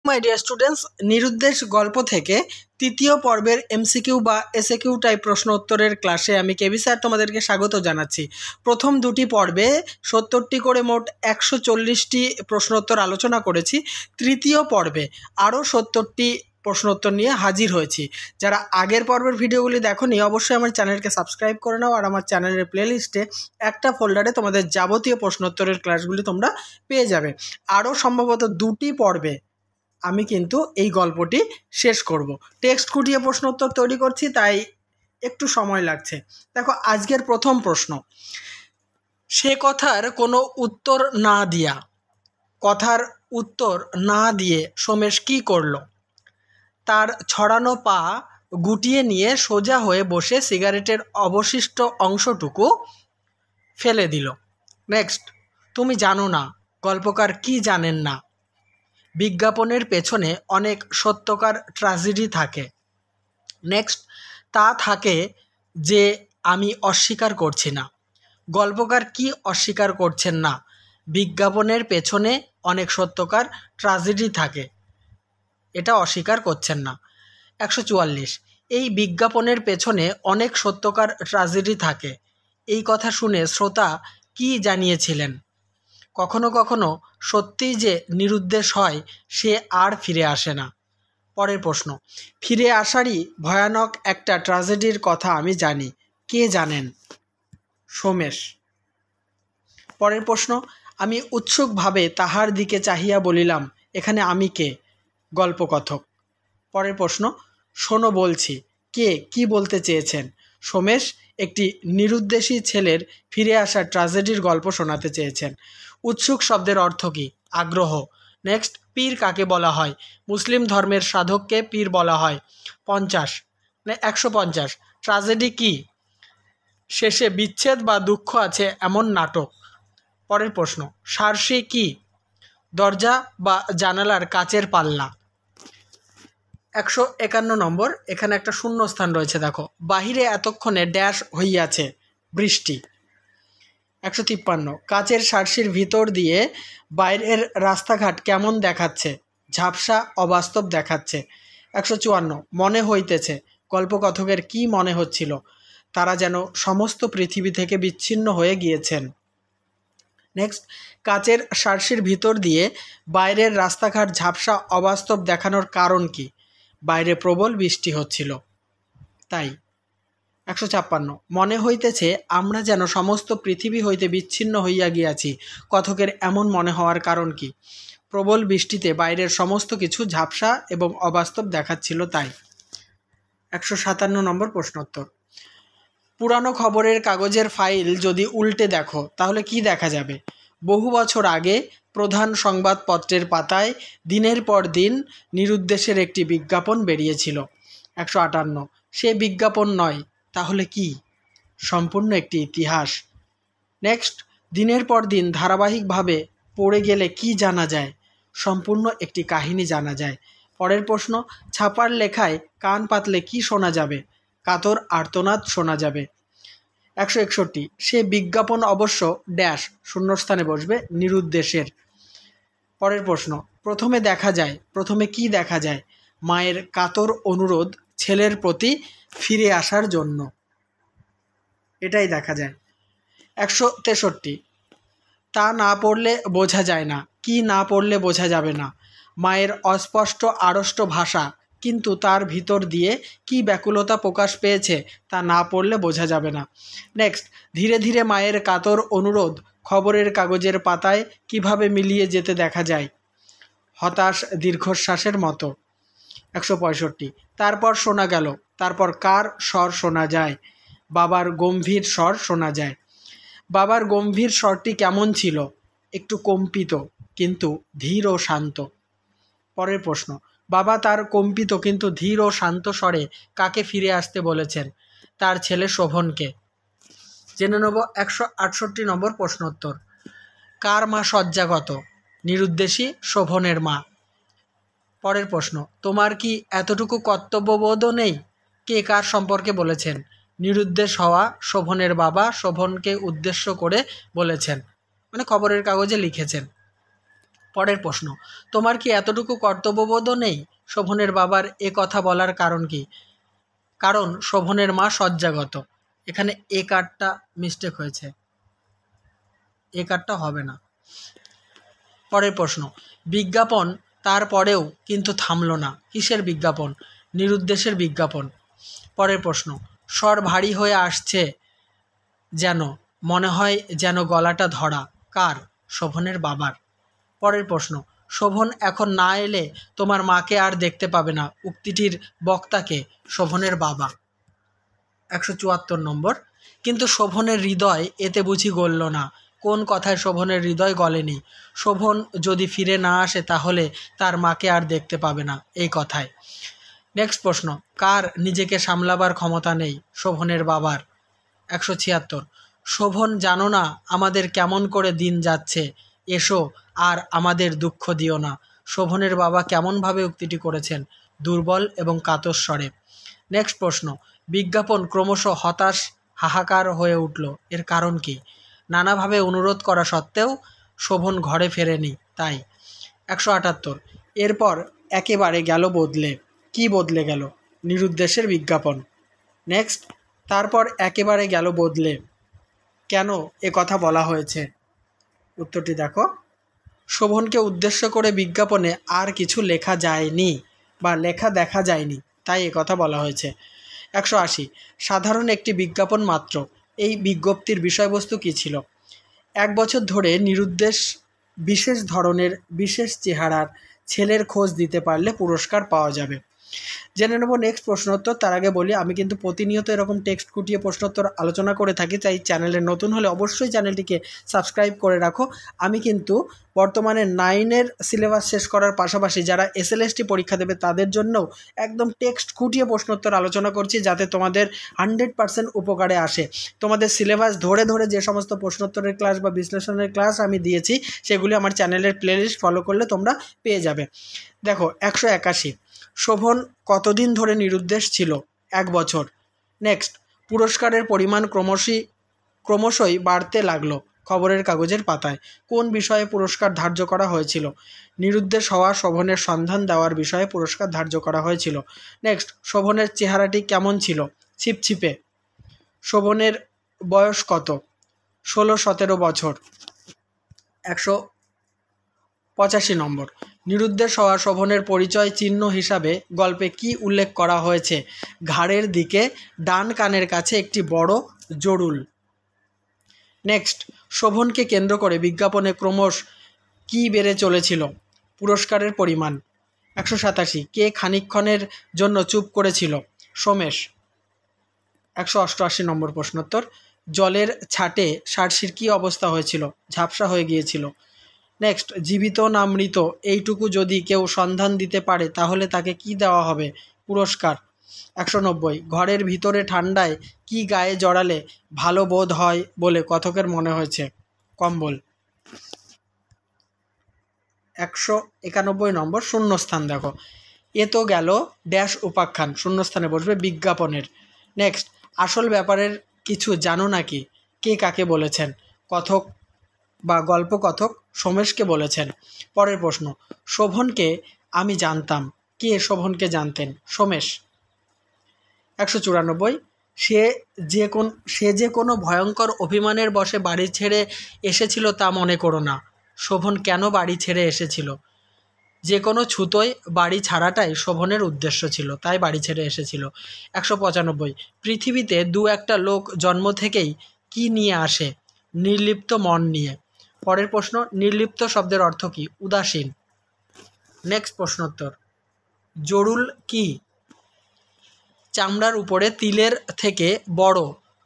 My dear students, নিরুদ্দেশ গল্প থেকে তৃতীয় পর্বের এমসিকিউ বা এসএকিউ টাইপ প্রশ্ন উত্তরের ক্লাসে আমি কেবি স্যার তোমাদেরকে স্বাগত জানাচ্ছি। প্রথম দুটি পর্বে 70টি করে মোট 140টি প্রশ্নোত্তর আলোচনা করেছি। তৃতীয় পর্বে আরও 70টি প্রশ্নোত্তর নিয়ে হাজির হয়েছি। যারা আগের পর্বের ভিডিওগুলি দেখোনি অবশ্যই আমার চ্যানেলকে সাবস্ক্রাইব করে নাও, আর আমার চ্যানেলের প্লেলিস্টে একটা ফোল্ডারে তোমাদের যাবতীয় প্রশ্নোত্তরের ক্লাসগুলি তোমরা পেয়ে যাবে। আরও সম্ভবত দুটি পর্বে আমি কিন্তু এই গল্পটি শেষ করব। টেক্সট খুঁটিয়ে প্রশ্ন উত্তর তৈরি করছি, তাই একটু সময় লাগছে। দেখো, আজকের প্রথম প্রশ্ন, সে কথার কোনো উত্তর না দিয়া, কথার উত্তর না দিয়ে সোমেশ কী করলো? তার ছড়ানো পা গুটিয়ে নিয়ে সোজা হয়ে বসে সিগারেটের অবশিষ্ট অংশটুকু ফেলে দিল। নেক্সট, তুমি জানো না গল্পকার কি জানেন না? বিজ্ঞাপনের পেছনে অনেক সত্যকার ট্র্যাজেডি থাকে। নেক্সট, তা থাকে যে আমি অস্বীকার করছি না। গল্পকার কি অস্বীকার করছেন না? বিজ্ঞাপনের পেছনে অনেক সত্যকার ট্র্যাজেডি থাকে, এটা অস্বীকার করছেন না। 144, এই বিজ্ঞাপনের পেছনে অনেক সত্যকার ট্র্যাজেডি থাকে, এই কথা শুনে শ্রোতা কি জানিয়েছিলেন? কখনো কখনো সত্যিই যে নিরুদ্দেশ হয়, সে আর ফিরে আসে না। পরের প্রশ্ন, ফিরে আসারই ভয়ানক একটা ট্র্যাজেডির কথা আমি জানি, কে জানেন? সোমেশ। পরের প্রশ্ন, আমি উৎসুকভাবে তাহার দিকে চাহিয়া বলিলাম, এখানে আমি কে? গল্পকথক। পরের প্রশ্ন, শোনো বলছি, কে কি বলতে চেয়েছেন? সোমেশ একটি নিরুদ্দেশী ছেলের ফিরে আসার ট্র্যাজেডির গল্প শোনাতে চেয়েছেন। উৎসুক শব্দের অর্থ কী? আগ্রহ। নেক্সট, পীর কাকে বলা হয়? মুসলিম ধর্মের সাধককে পীর বলা হয়। 150, ট্র্যাজেডি কি? শেষে বিচ্ছেদ বা দুঃখ আছে এমন নাটক। পরের প্রশ্ন, সার্সি কি? দরজা বা জানালার কাচের পাল্লা। 151 নম্বর, এখানে একটা শূন্যস্থান রয়েছে, দেখো, বাহিরে এতক্ষণে ড্যাশ হইয়াছে, বৃষ্টি। 153, কাচের সার্সির ভিতর দিয়ে বাইরের রাস্তাঘাট কেমন দেখাচ্ছে? ঝাপসা, অবাস্তব দেখাচ্ছে। 154, মনে হইতেছে, গল্পকথকের কি মনে হচ্ছিল? তারা যেন সমস্ত পৃথিবী থেকে বিচ্ছিন্ন হয়ে গিয়েছেন। নেক্সট, কাচের সার্সির ভিতর দিয়ে বাইরের রাস্তাঘাট ঝাপসা, অবাস্তব দেখানোর কারণ কি? বাইরে প্রবল বৃষ্টি হচ্ছিল তাই। 156, মনে হইতেছে আমরা যেন সমস্ত পৃথিবী হইতে বিচ্ছিন্ন হইয়া গিয়াছি, কথকের এমন মনে হওয়ার কারণ কি? প্রবল বৃষ্টিতে বাইরের সমস্ত কিছু ঝাপসা এবং অবাস্তব দেখাচ্ছিল তাই। 157 নম্বর প্রশ্নোত্তর, পুরানো খবরের কাগজের ফাইল যদি উল্টে দেখো তাহলে কি দেখা যাবে? বহু বছর আগে প্রধান সংবাদপত্রের পাতায় দিনের পর দিন নিরুদ্দেশের একটি বিজ্ঞাপন বেরিয়েছিল। 158, সে বিজ্ঞাপন নয় তাহলে কি? সম্পূর্ণ একটি ইতিহাস। নেক্সট, দিনের পর দিন ধারাবাহিকভাবে পড়ে গেলে কি জানা যায়? সম্পূর্ণ একটি কাহিনী জানা যায়। পরের প্রশ্ন, ছাপার লেখায় কান পাতলে কি শোনা যাবে? কাতর আর্তনাদ শোনা যাবে। 161, সে বিজ্ঞাপন অবশ্য ড্যাশ, শূন্যস্থানে বসবে নিরুদ্দেশের। পরের প্রশ্ন, প্রথমে কি দেখা যায়? মায়ের কাতর অনুরোধ ছেলের প্রতি ফিরে আসার জন্য, এটাই দেখা যায়। 163, তা না পড়লে বোঝা যায় না, কি না পড়লে বোঝা যাবে না? মায়ের অস্পষ্ট আড়ষ্ট ভাষা, কিন্তু তার ভিতর দিয়ে কি ব্যাকুলতা প্রকাশ পেয়েছে তা না পড়লে বোঝা যাবে না। নেক্সট, ধীরে ধীরে মায়ের কাতর অনুরোধ খবরের কাগজের পাতায় কিভাবে মিলিয়ে যেতে দেখা যায়? হতাশ দীর্ঘশ্বাসের মতো। 165, তারপর শোনা গেল, তারপর কার স্বর শোনা যায়? বাবার গম্ভীর স্বর শোনা যায়। বাবার গম্ভীর স্বরটি কেমন ছিল? একটু কম্পিত কিন্তু ধীর ও শান্ত। পরের প্রশ্ন, বাবা তার কম্পিত কিন্তু ধীর ও শান্ত স্বরে কাকে ফিরে আসতে বলেছেন? তার ছেলে শোভনকে। জেনে নেব 168 নম্বর প্রশ্নোত্তর, কার মা শয্যাগত? নিরুদ্দেশী শোভনের মা। পরের প্রশ্ন, তোমার কি এতটুকু কর্তব্যবোধও নেই? কে কার সম্পর্কে বলেছেন? নিরুদ্দেশ হওয়া শোভনের বাবা শোভনকে উদ্দেশ্য করে বলেছেন, মানে খবরের কাগজে লিখেছেন। পরের প্রশ্ন, তোমার কি এতটুকু কর্তব্যবোধও নেই? শোভনের বাবার এ কথা বলার কারণ কি? কারণ শোভনের মা শয্যাগত। এখানে এ কার্ডটা মিস্টেক হয়েছে, এ কার্ডটা হবে না। পরের প্রশ্ন, বিজ্ঞাপন তারপরেও কিন্তু থামলো না। কিসের বিজ্ঞাপন? নিরুদ্দেশের বিজ্ঞাপন। পরের প্রশ্ন, স্বর ভারী হয়ে আসছে যেন, মনে হয় যেন গলাটা ধরা। কার? শোভনের বাবার। পরের প্রশ্ন, শোভন এখন না এলে তোমার মাকে আর দেখতে পাবে না। উক্তিটির বক্তাকে? শোভনের বাবা। 174 নম্বর, কিন্তু শোভনের হৃদয় এতে বুঝি গলল না। কোন কথায় শোভনের হৃদয় গলেনি? শোভন যদি ফিরে না আসে তাহলে তার মাকে আর দেখতে পাবে না, এই কথায়। নেক্সট প্রশ্ন, কার নিজেকে সামলাবার ক্ষমতা নেই? শোভনের বাবার। 176, শোভন জানো না আমাদের কেমন করে দিন যাচ্ছে, এসো আর আমাদের দুঃখ দিও না। শোভনের বাবা কেমনভাবে উক্তিটি করেছেন? দুর্বল এবং কাতর স্বরে। নেক্সট প্রশ্ন, বিজ্ঞাপন ক্রমশ হতাশ হাহাকার হয়ে উঠল, এর কারণ কি? নানাভাবে অনুরোধ করা সত্ত্বেও শোভন ঘরে ফেরেনি, তাই। 178, এরপর একেবারে গেল বদলে। কি বদলে গেল? নিরুদ্দেশের বিজ্ঞাপন। নেক্সট, তারপর একেবারে গেল বদলে, কেন এ কথা বলা হয়েছে? উত্তরটি দেখো, শোভনকে উদ্দেশ্য করে বিজ্ঞাপনে আর কিছু লেখা যায়নি বা লেখা দেখা যায়নি, তাই এ কথা বলা হয়েছে। 180, সাধারণ একটি বিজ্ঞাপন মাত্র। এই বিজ্ঞপ্তির বিষয়বস্তু কী ছিল? 1 বছর ধরে নিরুদ্দেশ বিশেষ ধরনের বিশেষ চেহারার ছেলের খোঁজ দিতে পারলে পুরস্কার পাওয়া যাবে। জেনে নেব নেক্সট প্রশ্নোত্তর। তার আগে বলি, আমি কিন্তু প্রতিনিয়ত এরকম টেক্সট খুঁটিয়ে প্রশ্নোত্তর আলোচনা করে থাকি, তাই চ্যানেলে নতুন হলে অবশ্যই চ্যানেলটিকে সাবস্ক্রাইব করে রাখো। আমি কিন্তু বর্তমানে 9-এর সিলেবাস শেষ করার পাশাপাশি যারা SLST পরীক্ষা দেবে তাদের জন্যও একদম টেক্সট খুঁটিয়ে প্রশ্নোত্তর আলোচনা করছি, যাতে তোমাদের 100% উপকারে আসে। তোমাদের সিলেবাস ধরে ধরে যে সমস্ত প্রশ্নোত্তরের ক্লাস বা বিশ্লেষণের ক্লাস আমি দিয়েছি সেগুলি আমার চ্যানেলের প্লেলিস্ট ফলো করলে তোমরা পেয়ে যাবে। দেখো, 181, শোভন কতদিন ধরে নিরুদ্দেশ ছিল? 1 বছর। নেক্সট, পুরস্কারের পরিমাণ ক্রমশই বাড়তে লাগলো খবরের কাগজের পাতায়। কোন বিষয়ে পুরস্কার ধার্য করা হয়েছিল? নিরুদ্দেশ হওয়া শোভনের সন্ধান দেওয়ার বিষয়ে পুরস্কার ধার্য করা হয়েছিল। নেক্সট, শোভনের চেহারাটি কেমন ছিল? ছিপছিপে। শোভনের বয়স কত? 16-17 বছর। 185 নম্বর, নিরুদ্দেশ হওয়া শোভনের পরিচয় চিহ্ন হিসাবে গল্পে কি উল্লেখ করা হয়েছে? ঘাড়ের দিকে ডান কানের কাছে একটি বড় জরুল। নেক্সট, শোভনকে কেন্দ্র করে বিজ্ঞাপনে ক্রমশ কি বেড়ে চলেছিল? পুরস্কারের পরিমাণ। 187, কে খানিকক্ষণের জন্য চুপ করেছিল? সোমেশ। 188 নম্বর প্রশ্নোত্তর, জলের ছাটে সার্সির কী অবস্থা হয়েছিল? ঝাপসা হয়ে গিয়েছিল। নেক্সট, জীবিত না মৃত এইটুকু যদি কেউ সন্ধান দিতে পারে তাহলে তাকে কি দেওয়া হবে? পুরস্কার। 190, ঘরের ভিতরে ঠান্ডায় কি গায়ে জড়ালে ভালো বোধ হয় বলে কথকের মনে হয়েছে? কম্বল। 191 নম্বর, শূন্যস্থান দেখো। এ তো গেল ড্যাশ উপাখ্যান, শূন্যস্থানে বসবে বিজ্ঞাপনের। নেক্সট, আসল ব্যাপারের কিছু জানো নাকি? কে কাকে বলেছেন? কথক বা গল্পকথক সোমেশকে বলেছেন। পরের প্রশ্ন, শোভনকে আমি জানতাম। কে শোভনকে জানতেন? সোমেশ। 194, সে যে কোনো ভয়ঙ্কর অভিমানের বশে বাড়ি ছেড়ে এসেছিল তা মনে করো না। শোভন কেন বাড়ি ছেড়ে এসেছিল? যে কোনো ছুতোয় বাড়ি ছাড়াটাই শোভনের উদ্দেশ্য ছিল, তাই বাড়ি ছেড়ে এসেছিল। 195, পৃথিবীতে 2-1টা লোক জন্ম থেকেই কি নিয়ে আসে? নির্লিপ্ত মন নিয়ে। পরের প্রশ্ন, নির্লিপ্ত শব্দের অর্থ কী? উদাসীন। নেক্সট প্রশ্নোত্তর, জরুল কি? চামড়ার উপরে তিলের থেকে বড়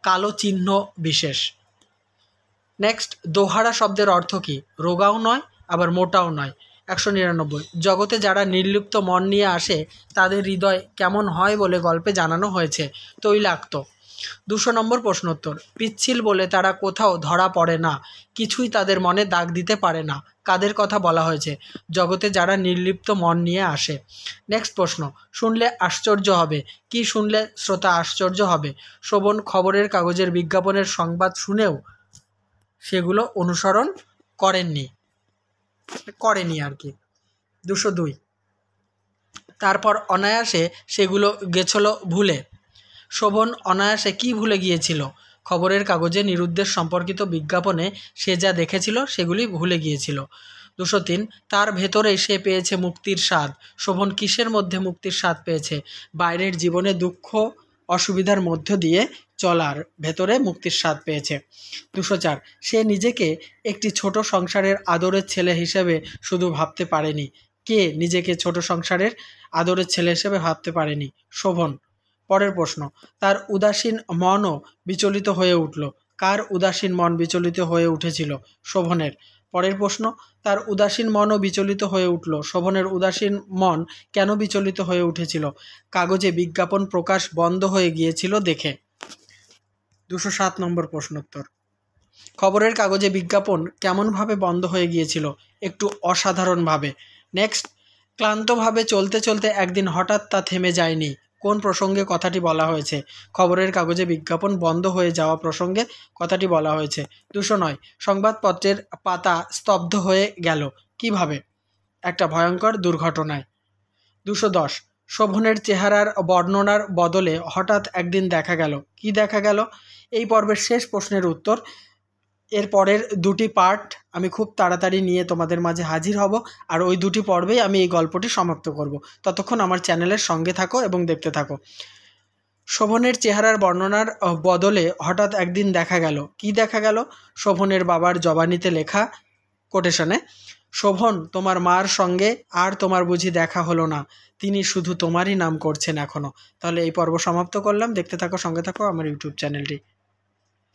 কালো চিহ্ন বিশেষ। নেক্সট, দোহারা শব্দের অর্থ কী? রোগাও নয় আবার মোটাও নয়। 199, জগতে যারা নির্লিপ্ত মন নিয়ে আসে তাদের হৃদয় কেমন হয় বলে গল্পে জানানো হয়েছে? তৈলাক্ত। 200 নম্বর প্রশ্নোত্তর, পিচ্ছিল বলে তারা কোথাও ধরা পড়ে না, কিছুই তাদের মনে দাগ দিতে পারে না। কাদের কথা বলা হয়েছে? জগতে যারা নির্লিপ্ত মন নিয়ে আসে। নেক্সট প্রশ্ন, শুনলে আশ্চর্য হবে। কি শুনলে শ্রোতা আশ্চর্য হবে? শোভন খবরের কাগজের বিজ্ঞাপনের সংবাদ শুনেও সেগুলো অনুসরণ করেননি। করেনি আর কি। 202, তারপর অনায়াসে সেগুলো গেছিল ভুলে। শোভন অনায়াসে কি ভুলে গিয়েছিল? খবরের কাগজে নিরুদ্দেশ সম্পর্কিত বিজ্ঞাপনে সে যা দেখেছিল সেগুলি ভুলে গিয়েছিল। 203, তার ভেতরেই সে পেয়েছে মুক্তির স্বাদ। শোভন কিসের মধ্যে মুক্তির স্বাদ পেয়েছে? বাইরের জীবনে দুঃখ অসুবিধার মধ্য দিয়ে চলার ভেতরে মুক্তির স্বাদ পেয়েছে। 204, সে নিজেকে একটি ছোট সংসারের আদরের ছেলে হিসেবে শুধু ভাবতে পারেনি। কে নিজেকে ছোট সংসারের আদরের ছেলে হিসেবে ভাবতে পারেনি? শোভন। পরের প্রশ্ন, তার উদাসীন মনও বিচলিত হয়ে উঠল। কার উদাসীন মন বিচলিত হয়ে উঠেছিল? শোভনের। পরের প্রশ্ন, তার উদাসীন মনও বিচলিত হয়ে উঠল। শোভনের উদাসীন মন কেন বিচলিত হয়ে উঠেছিল? কাগজে বিজ্ঞাপন প্রকাশ বন্ধ হয়ে গিয়েছিল দেখে। 207 নম্বর প্রশ্নোত্তর, খবরের কাগজে বিজ্ঞাপন কেমনভাবে বন্ধ হয়ে গিয়েছিল? একটু অসাধারণভাবে। নেক্সট, ক্লান্তভাবে চলতে চলতে একদিন হঠাৎ তা থেমে যায়নি। কোন প্রসঙ্গে কথাটি বলা হয়েছে? খবরের কাগজে বিজ্ঞাপন বন্ধ হয়ে যাওয়া প্রসঙ্গে কথাটি বলা হয়েছে। 209, সংবাদপত্রের পাতা স্তব্ধ হয়ে গেল কিভাবে? একটা ভয়ঙ্কর দুর্ঘটনায়। 210, শোভনের চেহারার বর্ণনার বদলে হঠাৎ একদিন দেখা গেল। কি দেখা গেল? এই পর্বের শেষ প্রশ্নের উত্তর। এর পরের দুটি পার্ট আমি খুব তাড়াতাড়ি নিয়ে তোমাদের মাঝে হাজির হব, আর ওই দুটি পর্বেই আমি এই গল্পটি সমাপ্ত করব। ততক্ষণ আমার চ্যানেলের সঙ্গে থাকো এবং দেখতে থাকো। শোভনের চেহারার বর্ণনার বদলে হঠাৎ একদিন দেখা গেল। কি দেখা গেল? শোভনের বাবার জবানিতে লেখা কোটেশনে, শোভন, তোমার মার সঙ্গে আর তোমার বুঝি দেখা হলো না, তিনি শুধু তোমারই নাম করছেন এখনও। তাহলে এই পর্ব সমাপ্ত করলাম। দেখতে থাকো, সঙ্গে থাকো আমার ইউটিউব চ্যানেলটি।